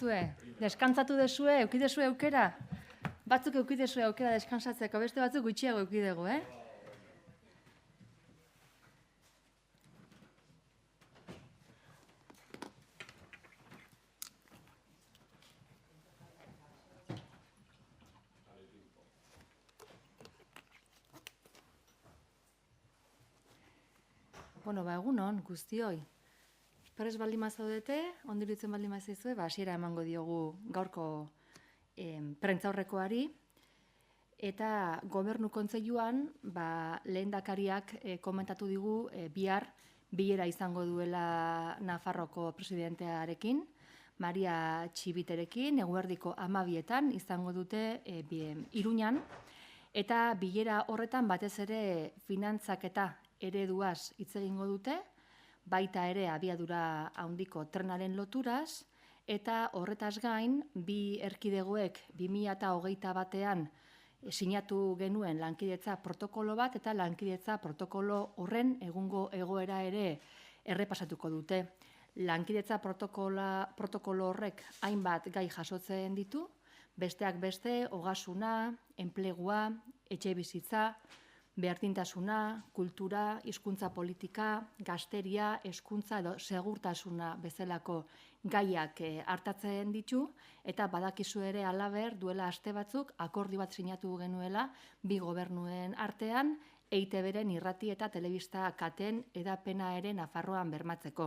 duzue? Deskantzatu duzue, eukidezue aukera? Batzuk eukidezue aukera deskansatzeko, beste batzuk gutxiago eukidegu, Bueno, egunon, guztioi. Prest baldin mazaudete, ondiritzen baldin mazaizue, hasiera emango diogu gaurko prentzaurrekoari. Eta gobernu kontseiluan, lehendakariak komentatu digu bihar bilera izango duela Nafarroko presidentearekin, Maria Txibiterekin, eguerdiko 12etan izango dute Iruñan. Eta bilera horretan batez ere finantzaketa ereduaz hitz egingo dute, baita ere abiadura handiko trenaren loturaz, eta horretaz gain, bi erkidegoek 2021ean sinatu genuen lankidetza protokolo bat, eta lankidetza protokolo horren egungo egoera ere errepasatuko dute. Lankidetza protokolo horrek hainbat gai jasotzen ditu, besteak beste, ogasuna, enplegua, etxebizitza, berdintasuna, kultura, hizkuntza politika, gazteria, hezkuntza edo segurtasuna bezalako gaiak hartatzen ditu, eta badakizu ere halaber duela aste batzuk akordio bat sinatu genuela bi gobernuen artean EITB-ren irrati eta telebista katen hedapena ere Nafarroan bermatzeko.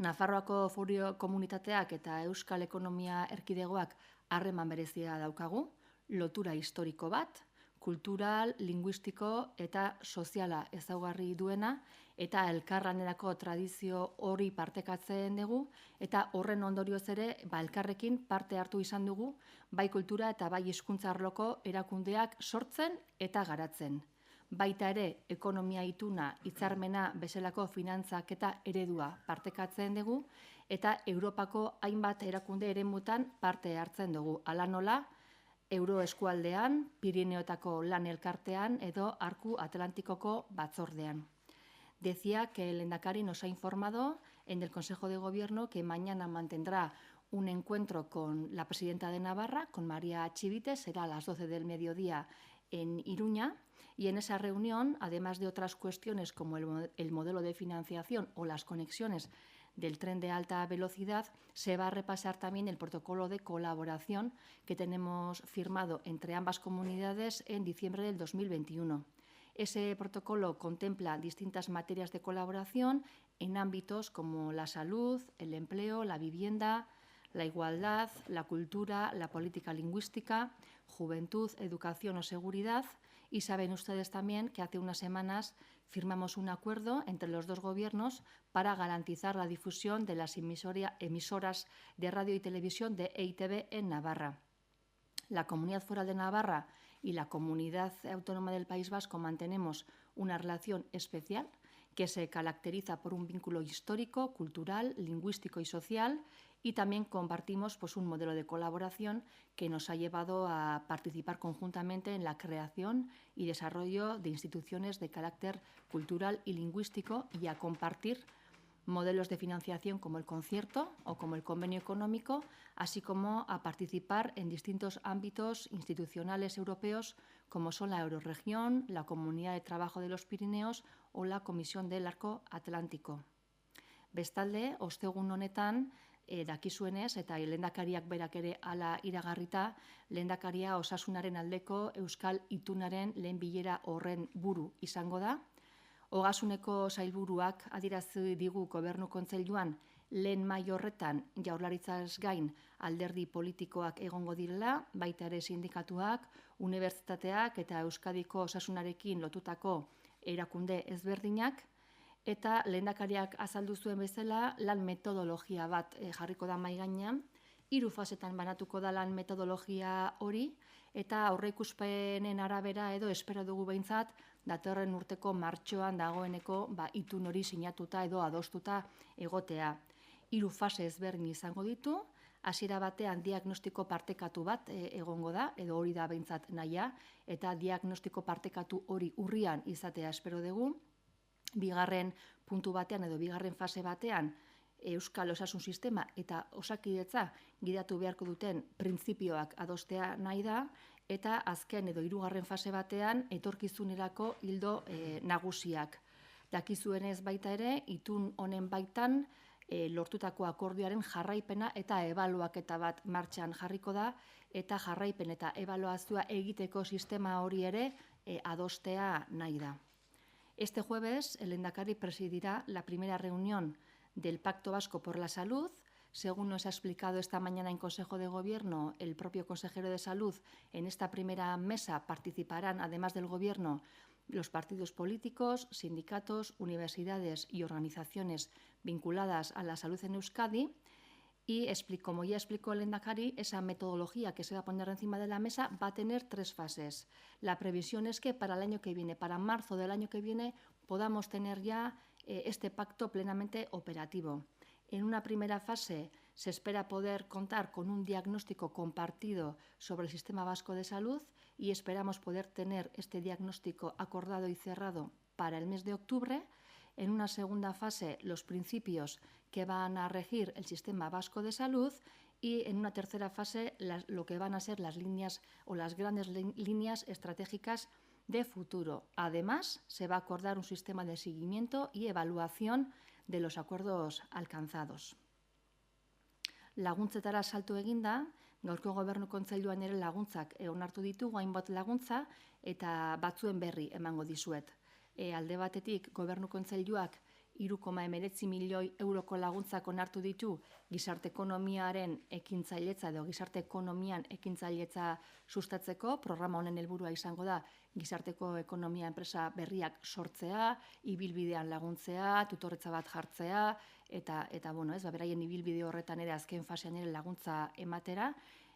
Nafarroako Foru Komunitateak eta Euskal Ekonomia Erkidegoak harreman berezia daukagu, lotura historiko bat, kultural, linguistiko eta soziala ezaugarri duena, eta elkarlanerako tradizio hori partekatzen dugu, eta horren ondorioz ere elkarrekin parte hartu izan dugu, bai kultura eta bai hizkuntza arloko erakundeak sortzen eta garatzen. Baita ere, ekonomia ituna, hitzarmena bezalako finantzak eta eredua partekatzen dugu, eta Europako hainbat erakunde eremutan parte hartzen dugu. Hala nola, Euroeskualdean, Pirineotako lan elkartean edo Arku Atlantikoko batzordean. Decía que el lehendakari nos ha informado en el Consejo de Gobierno que mañana mantendrá un encuentro con la presidenta de Navarra, con María Txibite, será a las 12 del mediodía en Iruña, y en esa reunión, además de otras cuestiones como el modelo de financiación o las conexiones del tren de alta velocidad, se va a repasar también el protocolo de colaboración que tenemos firmado entre ambas comunidades en diciembre del 2021. Ese protocolo contempla distintas materias de colaboración en ámbitos como la salud, el empleo, la vivienda, la igualdad, la cultura, la política lingüística, juventud, educación o seguridad. Y saben ustedes también que hace unas semanas firmamos un acuerdo entre los dos gobiernos para garantizar la difusión de las emisoras de radio y televisión de EITB en Navarra. La Comunidad Foral de Navarra y la Comunidad Autónoma del País Vasco mantenemos una relación especial que se caracteriza por un vínculo histórico, cultural, lingüístico y social, y también compartimos un modelo de colaboración que nos ha llevado a participar conjuntamente en la creación y desarrollo de instituciones de carácter cultural y lingüístico y a compartir modelos de financiación como el concierto o como el convenio económico, así como a participar en distintos ámbitos institucionales europeos como son la Eurorregión, la Comunidad de Trabajo de los Pirineos o la Comisión del Arco Atlántico. Bestalde, ostegun honetan, dakizuenez, eta lehendakariak berak ere hala iragarrita, lehendakaria osasunaren aldeko Euskal Itunaren lehen bilera horren buru izango da. Ogasuneko sailburuak adierazi digu gobernu kontseiluan lehen mahai horretan jaurlaritzaz gain alderdi politikoak egongo direla, baita ere sindikatuak, unibertsitateak eta Euskadiko osasunarekin lotutako erakunde ezberdinak, eta lehendakariak azaldu zuen bezala lan metodologia bat jarriko da mahai gainean, 3 fasetan banatuko da lan metodologia hori, eta aurreikuspenen arabera edo espero dugu behintzat datorren urteko martxoan dagoeneko itun hori sinatuta edo adostuta egotea. 3 fase ezberdin izango ditu, hasiera batean diagnostiko partekatu bat egongo da, edo hori da behintzat nahia, eta diagnostiko partekatu hori urrian izatea espero dugu. Bigarren puntu batean edo bigarren fase batean Euskal Osasun Sistema eta Osakidetza gidatu beharko duten printzipioak adostea nahi da, eta azken edo hirugarren fase batean etorkizunerako ildo nagusiak. Dakizuenez baita ere, itun honen baitan lortutako akordioaren jarraipena eta ebaluaketa bat martxan jarriko da, eta jarraipen eta ebaluazioa egiteko sistema hori ere adostea nahi da. Este jueves, el Lehendakari presidirá la primera reunión del Pacto Vasco por la Salud. Según nos ha explicado esta mañana en Consejo de Gobierno el propio consejero de Salud, en esta primera mesa participarán, además del Gobierno, los partidos políticos, sindicatos, universidades y organizaciones vinculadas a la salud en Euskadi. Y como ya explicó el Lehendakari, esa metodología que se va a poner encima de la mesa va a tener 3 fases. La previsión es que para el año que viene, para marzo del año que viene, podamos tener ya este pacto plenamente operativo. En una primera fase se espera poder contar con un diagnóstico compartido sobre el Sistema Vasco de Salud y esperamos poder tener este diagnóstico acordado y cerrado para el mes de octubre. En una segunda fase, los principios que van a regir el Sistema Vasco de Salud, y en una tercera fase lo que van a ser las líneas o las grandes líneas estratégicas de futuro. Además, se va a acordar un sistema de seguimiento y evaluación de los acuerdos alcanzados. Laguntzetara salto eginda, gaurko Gobernu Kontseiluan ere laguntzak onartu ditugu, hainbat laguntza, eta batzuen berri emango dizuet. Alde batetik, Gobernu Kontseiluak 3,19 milioi euroko laguntzak onartu ditu gizarte ekonomiaren ekintzailetza edo gizarte ekonomian ekintzailetza sustatzeko. Programa honen helburua izango da gizarteko ekonomia enpresa berriak sortzea, ibilbidean laguntzea, tutorretza bat jartzea, eta beraien ibilbide horretan ere azken fasean ere laguntza ematera.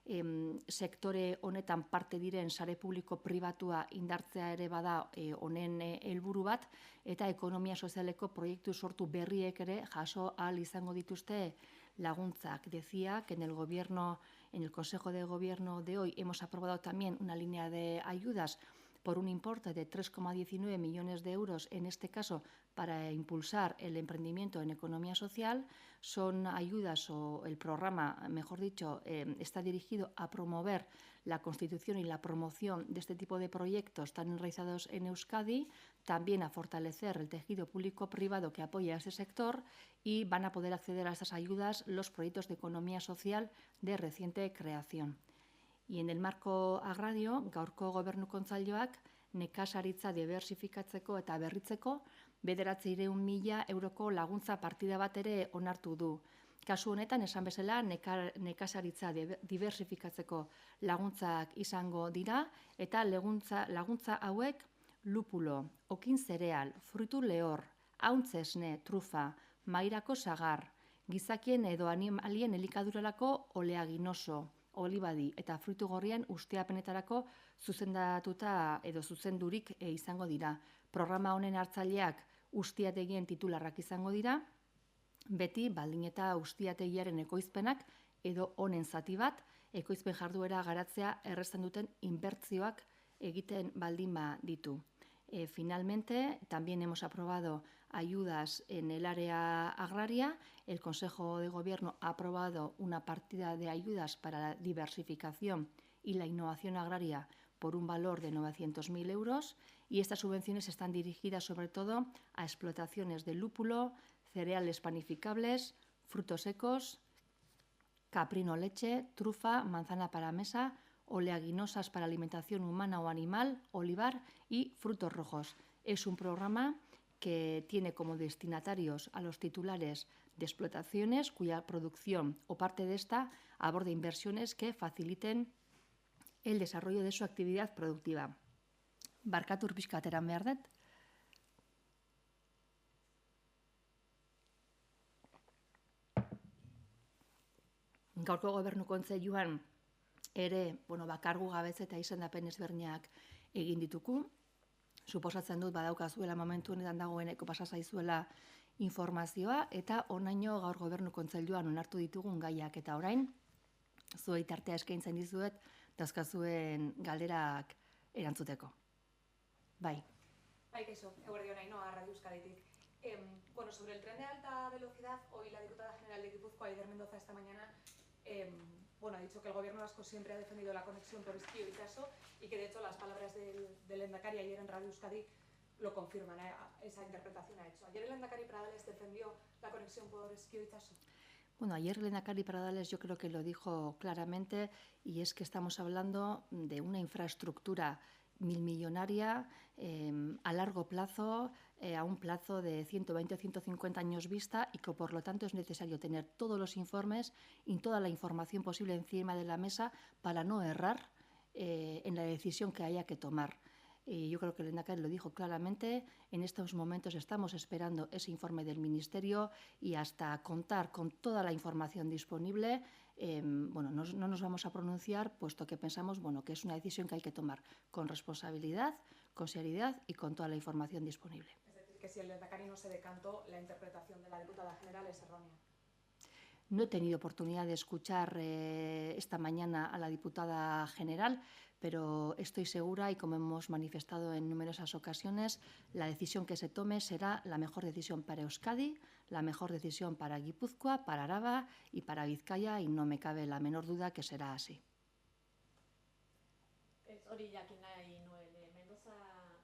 Sektore honetan parte diren sare publiko pribatua indartzea ere bada honen helburu bat, eta ekonomia sozialeko proiektu sortu berriek ere jaso ahal izango dituzte laguntzak. Decía que en el Consejo de Gobierno de hoy hemos aprobado también una línea de ayudas por un importe de 3,19 millones de euros, en este caso para impulsar el emprendimiento en economía social. Son ayudas, o el programa, mejor dicho, está dirigido a promover la constitución y la promoción de este tipo de proyectos tan enraizados en Euskadi, también a fortalecer el tejido público-privado que apoya a ese sector, y van a poder acceder a estas ayudas los proyectos de economía social de reciente creación. Y en el marco agrario, gaurko Gobernu Kontseiluak nekazaritza diversifikatzeko eta berritzeko 900.000 euroko laguntza partida bat ere onartu du. Kasu honetan, esan bezala, nekazaritza diversifikatzeko laguntzak izango dira, eta laguntza hauek lupulo, okin zereal, frutu lehor, hauntze esne, trufa, mairako sagar, gizakien edo animalien elikadurarako oleaginoso, olibadi eta frutu gorrien usteapenetarako zuzendatuta edo zuzendurik izango dira. Programa honen hartzaileak ustiategien titularrak izango dira, beti baldin eta ustiategiaren ekoizpenak edo honen zati bat, ekoizpen jarduera garatzea errazten duten inbertsioak egiten baldin ditu. Finalmente, también hemos aprobado ayudas en el área agraria. El Consejo de Gobierno ha aprobado una partida de ayudas para la diversificación y la innovación agraria por un valor de 900.000 euros, y estas subvenciones están dirigidas sobre todo a explotaciones de lúpulo, cereales panificables, frutos secos, caprino leche, trufa, manzana para mesa, oleaginosas para alimentación humana o animal, olivar y frutos rojos. Es un programa que tiene como destinatarios a los titulares de explotaciones cuya producción o parte de esta aborde inversiones que faciliten el desarrollo de su actividad productiva. Barkatu pixka ateran behar dut. Gaurko Gobernu Kontseiluan ere, kargu gabetze eta izendapen ezberdinak egin dituku. Suposatzen dut badaukazuela momentu honetan dagoeneko pasa zaizuela informazioa, eta honaino gaur Gobernu Kontseiluan onartu ditugun gaiak, eta orain zuei tartea eskaintzen dizuet dauzkazuen galderak erantzuteko. Bai. Bai, keso, eguerdi hona, Radio Euskaditik. Bueno, sobre el tren de alta velocidad, hoy la diputada general de Guipúzcoa, Aider Mendoza, esta mañana, bueno, ha dicho que el gobierno vasco siempre ha defendido la conexión por Ezkio y Itsaso y que de hecho las palabras del Lehendakari ayer en Radio Euskadi lo confirman, esa interpretación ha hecho. Ayer el Lehendakari Pradales defendió la conexión por Ezkio y Itsaso. Bueno, ayer Lehendakari Pradales yo creo que lo dijo claramente y es que estamos hablando de una infraestructura milmillonaria a largo plazo, a un plazo de 120 o 150 años vista y que por lo tanto es necesario tener todos los informes y toda la información posible encima de la mesa para no errar en la decisión que haya que tomar. Y yo creo que el Lehendakari lo dijo claramente. En estos momentos estamos esperando ese informe del Ministerio y hasta contar con toda la información disponible, bueno, no nos vamos a pronunciar, puesto que pensamos que es una decisión que hay que tomar con responsabilidad, con seriedad y con toda la información disponible. Es decir, que si el Lehendakari no se decantó, la interpretación de la diputada general es errónea. No he tenido oportunidad de escuchar esta mañana a la diputada general, pero estoy segura y como hemos manifestado en numerosas ocasiones, la decisión que se tome será la mejor decisión para Euskadi, la mejor decisión para Guipúzcoa, para Araba y para Vizcaya y no me cabe la menor duda que será así. Hori jakin nahi nuen, Mendoza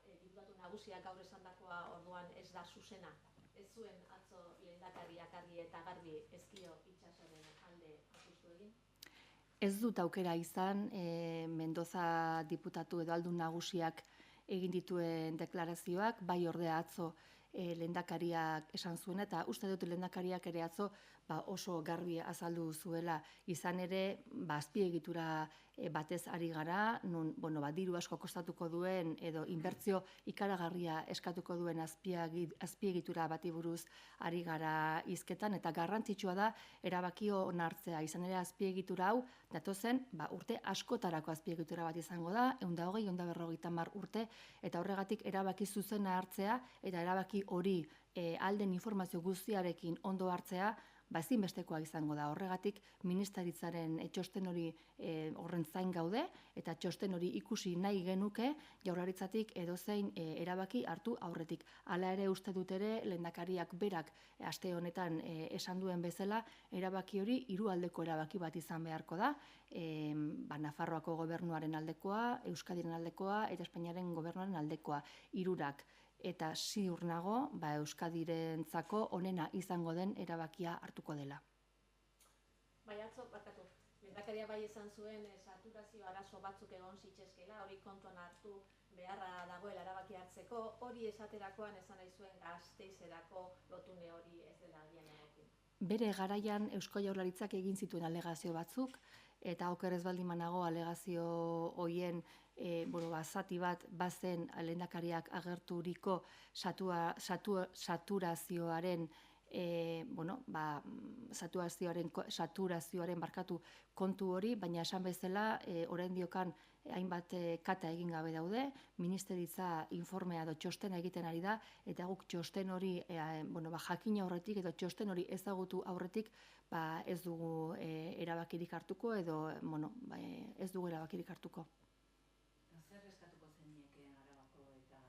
diputatu nagusiak gaur esandakoa orduan ez da zuzena. Ez zuen atzo lehendakariak argi eta garbi Ezkio itsasoaren alde apustu egin? Ez dut aukera izan Mendoza diputatu edo aldun nagusiak egin dituen deklarazioak, bai ordea atzo lehendakariak esan zuen eta uste dut lehendakariak ere atzo oso garbi azaldu zuela izan ere azpiegitura batez ari gara, nun diru asko kostatuko duen edo inbertsio ikaragarria eskatuko duen azpiegitura bati buruz ari gara hizketan eta garrantzitsua da erabakio onartzea. Izan ere azpiegitura hau datozen urte askotarako azpiegitura bat izango da, 120, 150 urte eta horregatik erabaki zuzena hartzea eta erabaki hori alden informazio guztiarekin ondo hartzea ezinbestekoa izango da. Horregatik ministeritzaren txosten hori horren zain gaude eta txosten hori ikusi nahi genuke Jaurlaritzatik edozein erabaki hartu aurretik. Hala ere uste dut ere lehendakariak berak aste honetan esan duen bezala erabaki hori hirualdeko erabaki bat izan beharko da. Nafarroako gobernuaren aldekoa, Euskadiren aldekoa eta Espainiaren gobernuaren aldekoa, hirurak. Eta ziur nago Euskadirentzako onena izango den erabakia hartuko dela. Bai, atzo, barkatu, lehendakaria bai esan zuen saturazio arazo batzuk egon zitzezkela, hori kontuan hartu beharra dagoela erabaki hartzeko, hori esaterakoan esan nahi zuen Gasteizerako lotune hori ez dela agian egoki. Bere garaian Eusko Jaurlaritzak egin zituen alegazio batzuk, eta oker ez baldin banago alegazio hoien zati bat bazen lehendakariak agerturiko saturazioaren barkatu kontu hori, baina esan bezala oraindiokan hainbat kata egin gabe daude, ministeritza informea edo txostena egiten ari da, eta guk txosten hori jakin aurretik edo txosten hori ezagutu aurretik ez dugu erabakirik hartuko edo ez dugu erabakirik hartuko. Zer eskatuko zenieke Arabako eta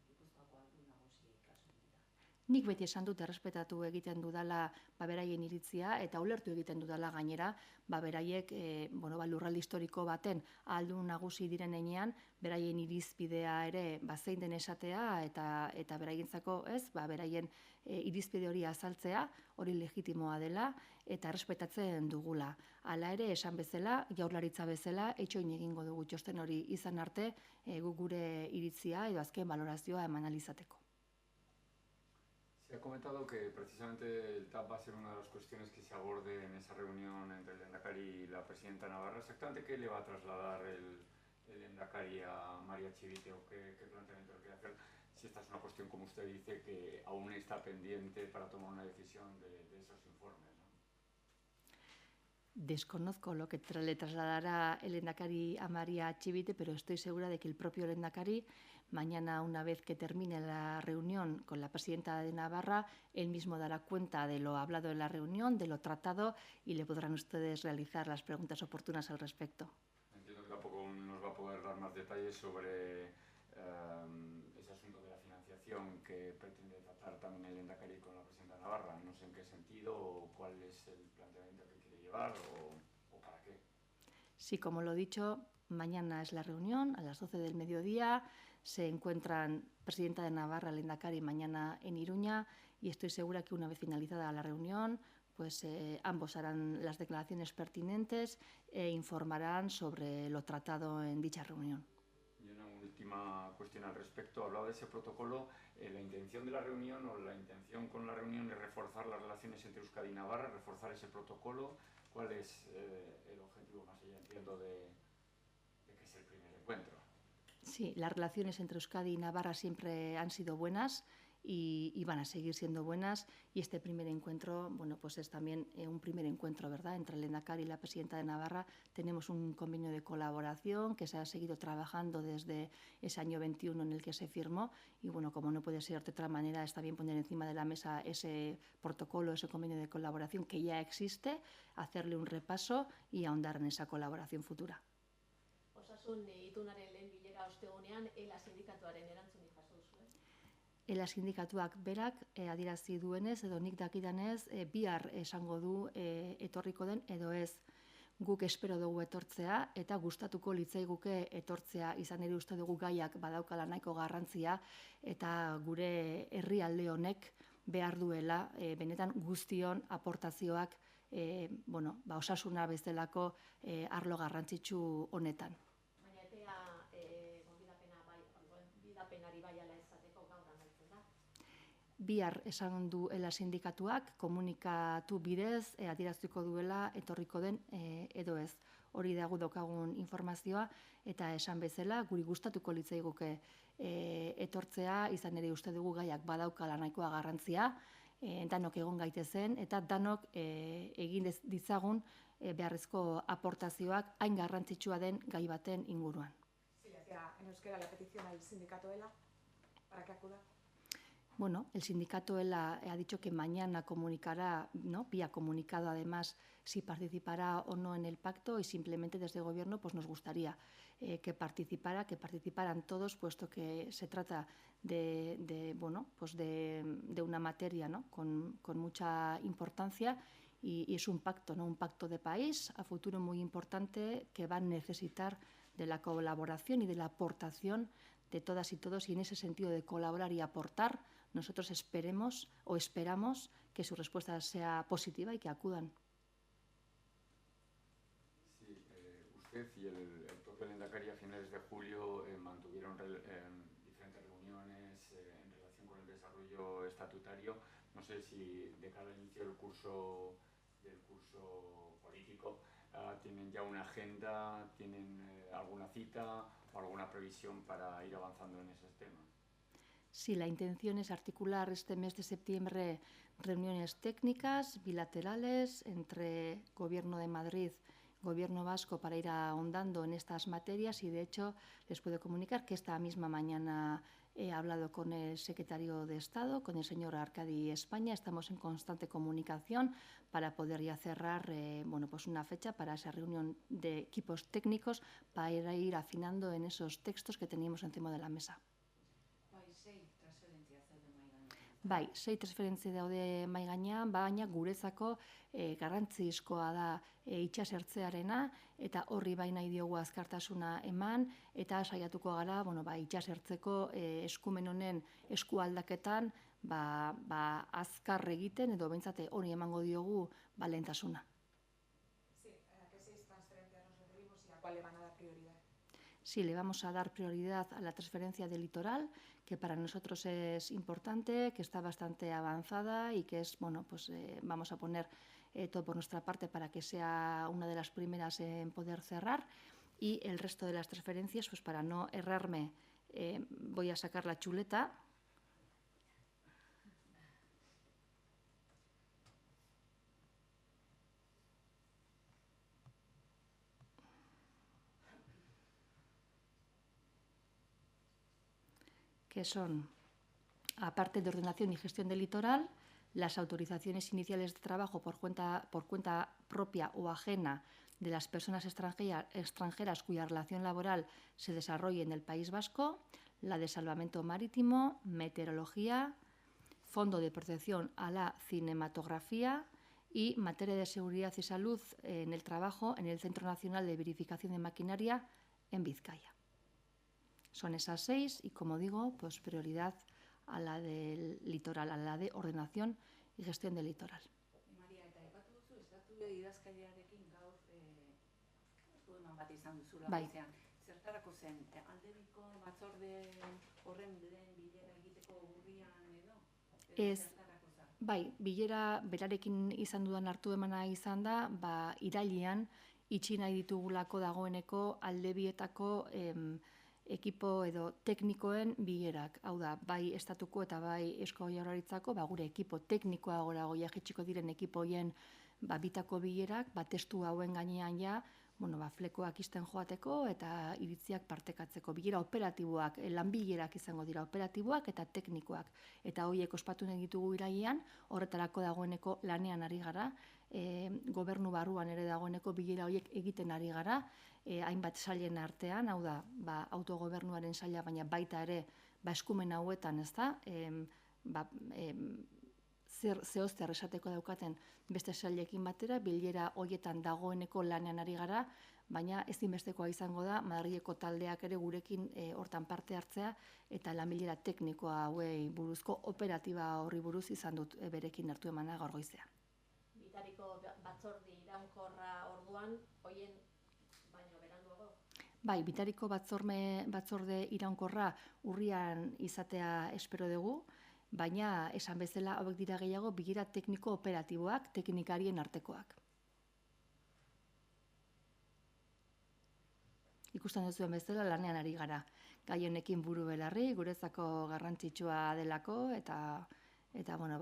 Gipuzkoako aldun nagusiei kasu honetan? Nik beti esan dut errespetatu egiten dudala beraien iritzia eta ulertu egiten dudala gainera beraiek lurralde historiko baten aldun nagusi diren heinean beraien irizpidea ere zein den esatea eta beraientzako beraien irizpide hori azaltzea hori legitimoa dela eta errespetatzen dugula. Hala ere esan bezala, Jaurlaritza bezala, itxoin egingo dugu txosten hori izan arte gure iritzia edo azken balorazioa eman ahal izateko. Se ha comentado que precisamente el TAP va a ser una de las cuestiones que se aborde en esa reunión entre el Lehendakari y la presidenta Navarra. ¿Exactamente qué le va a trasladar el Lehendakari a María Chivite o qué planteamiento le quiere hacer? Si esta es una cuestión, como usted dice, que aún está pendiente para tomar una decisión de esos informes, ¿no? Desconozco lo que le trasladará el Lehendakari a María Chivite, pero estoy segura de que el propio Lehendakari, mañana, una vez que termine la reunión con la presidenta de Navarra, él mismo dará cuenta de lo hablado en la reunión, de lo tratado, y le podrán ustedes realizar las preguntas oportunas al respecto. Entiendo que tampoco nos va a poder dar más detalles sobre ese asunto de la financiación negociación que pretende tratar también el Lehendakari con la presidenta de Navarra. No sé en qué sentido o cuál es el planteamiento que quiere llevar o para qué. Sí, como lo he dicho, mañana es la reunión a las 12 del mediodía. Se encuentran presidenta de Navarra, Lehendakari, mañana en Iruña, y estoy segura que una vez finalizada la reunión, pues ambos harán las declaraciones pertinentes e informarán sobre lo tratado en dicha reunión. Y una última cuestión al respecto. Hablaba de ese protocolo. ¿La intención de la reunión o la intención con la reunión es reforzar las relaciones entre Euskadi y Navarra, reforzar ese protocolo? ¿Cuál es el objetivo, más allá, entiendo, de que es el primer encuentro? Sí, las relaciones entre Euskadi y Navarra siempre han sido buenas y van a seguir siendo buenas. Y este primer encuentro, bueno, pues es también un primer encuentro, ¿verdad?, entre el Lehendakari y la presidenta de Navarra. Tenemos un convenio de colaboración que se ha seguido trabajando desde ese año 21 en el que se firmó. Y bueno, como no puede ser de otra manera, está bien poner encima de la mesa ese protocolo, ese convenio de colaboración que ya existe, hacerle un repaso y ahondar en esa colaboración futura. Osasun itunaren lehen bilera ostegunean, ELA sindikatuaren erantzunik jaso duzue? ELA sindikatuak berak adierazi duenez, edo nik dakidanez, bihar esango du etorriko den edo ez. Guk espero dugu etortzea eta gustatuko litzaiguke etortzea, izan ere uste dugu gaiak badaukala nahiko garrantzia eta gure herrialde honek behar duela benetan guztion aportazioak osasuna bezalako arlo garrantzitsu honetan. Baina epea gonbidapenari bai ala esateko gaur amaitzen da. Bihar esan du ELA sindikatuak komunikatu bidez adieraziko duela etorriko den edo ez. Hori da gu daukagun informazioa eta esan bezala guri gustatuko litzaiguke etortzea, izan ere uste dugu gaiak badaukala nahikoa garrantzia, danok egon gaitezen eta danok egin ditzagun beharrezko aportazioak hain garrantzitsua den gai baten inguruan. Se le hacía en euskera la petición al sindicato ELA para que acuda. Bueno, el sindicato ELA ha dicho que mañana comunicará, ¿no?, vía comunicado además, si participará o no en el pacto, y simplemente desde el Gobierno pues nos gustaría que participaran todos, puesto que se trata de una materia, ¿no?, con mucha importancia y es un pacto, ¿no?, un pacto de país a futuro muy importante que va a necesitar de la colaboración y de la aportación de todas y todos, y en ese sentido de colaborar y aportar, nosotros esperamos que su respuesta sea positiva y que acudan. Sí, usted y el propio Lehendakari a finales de julio mantuvieron diferentes reuniones en relación con el desarrollo estatutario. No sé si de cara al inicio del curso político tienen ya una agenda, tienen alguna cita o alguna previsión para ir avanzando en esos temas. Sí, la intención es articular este mes de septiembre reuniones técnicas, bilaterales, entre Gobierno de Madrid, Gobierno vasco, para ir ahondando en estas materias, y de hecho les puedo comunicar que esta misma mañana he hablado con el secretario de Estado, con el señor Arcadi España. Estamos en constante comunicación para poder ya cerrar una fecha para esa reunión de equipos técnicos para ir afinando en esos textos que teníamos encima de la mesa. Bai, 6 transferentzia daude mahai gainean, baina guretzako garrantzizkoa da itsasertzearena, eta horri bai nahi diogu azkartasuna eman, eta saiatuko gara itsasertzeko eskumen honen eskualdaketan azkar egiten, edo behintzat hori emango diogu lehentasuna. Sí, ¿a qué 6 transferencias nos referimos y a cuál le van a dar prioridad? Sí, le vamos a dar prioridad a la transferencia del litoral, que para nosotros es importante, que está bastante avanzada y que es, vamos a poner todo por nuestra parte para que sea una de las primeras en poder cerrar. Y el resto de las transferencias, pues para no errarme, voy a sacar la chuleta. Que son, aparte de ordenación y gestión del litoral, las autorizaciones iniciales de trabajo por cuenta propia o ajena de las personas extranjeras cuya relación laboral se desarrolle en el País Vasco, la de salvamento marítimo, meteorología, fondo de protección a la cinematografía y materia de seguridad y salud en el trabajo en el Centro Nacional de Verificación de Maquinaria en Vizcaya. Son esas 6 y, como digo, pues prioridad a la del litoral, a la de ordenación y gestión del litoral. Maria, eta aipatu duzu, estatu idazkariarekin gaur hartu eman bat izan duzula Bai. goizean. Zertarako zen, aldebiko batzorde horren lehen bilera egiteko urrian edo? Ez. Zertarako zen? Bai, bilera berarekin izan dudan hartu emana izan da, irailean itxi nahi ditugulako dagoeneko aldebietako ekipo edo teknikoen bilerak. Hau da, bai estatuko eta bai Eusko Jaurlaritzako, gure ekipo teknikoa gorago jaitsiko diren ekipoien bitako bilerak, testu hauen gainean ja, flekoak isten joateko eta iritziak partekatzeko. Bilera operatiboak, lanbilerak izango dira operatiboak eta teknikoak. Eta horiek ospatu nahi ditugu irailean, horretarako dagoeneko lanean ari gara, gobernu barruan ere dagoeneko bilera horiek egiten ari gara, hainbat sailen artean, hau da, autogobernuaren saila, baina baita ere eskumen hauetan, ez da, zehozter esateko daukaten beste sailekin batera, bilera horietan dagoeneko lanean ari gara, baina ezinbestekoa izango da, Madrileko taldeak ere gurekin hortan parte hartzea, eta lanbilera teknikoa hauei buruzko operatiba horri buruz izan dut berekin hartu emana gaur goizean. Bitariko batzorde iraunkorra orduan, hoien baino beranduago? Bai, bitariko batzorde iraunkorra urrian izatea espero dugu, baina esan bezala hauek dira gehiago bilera tekniko operatiboak, teknikarien artekoak. Ikusten duzuen bezala lanean ari gara. Gai honekin buru belarri, guretzako garrantzitsua delako, eta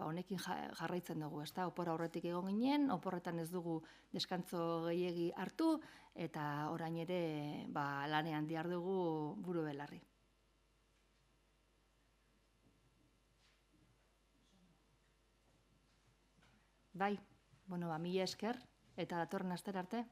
honekin jarraitzen dugu, ezta? Opor aurretik egon ginen, oporretan ez dugu deskantzo gehiegi hartu, eta orain ere lanean dihardugu buru belarri. Bai, mila esker, eta datorren astera arte.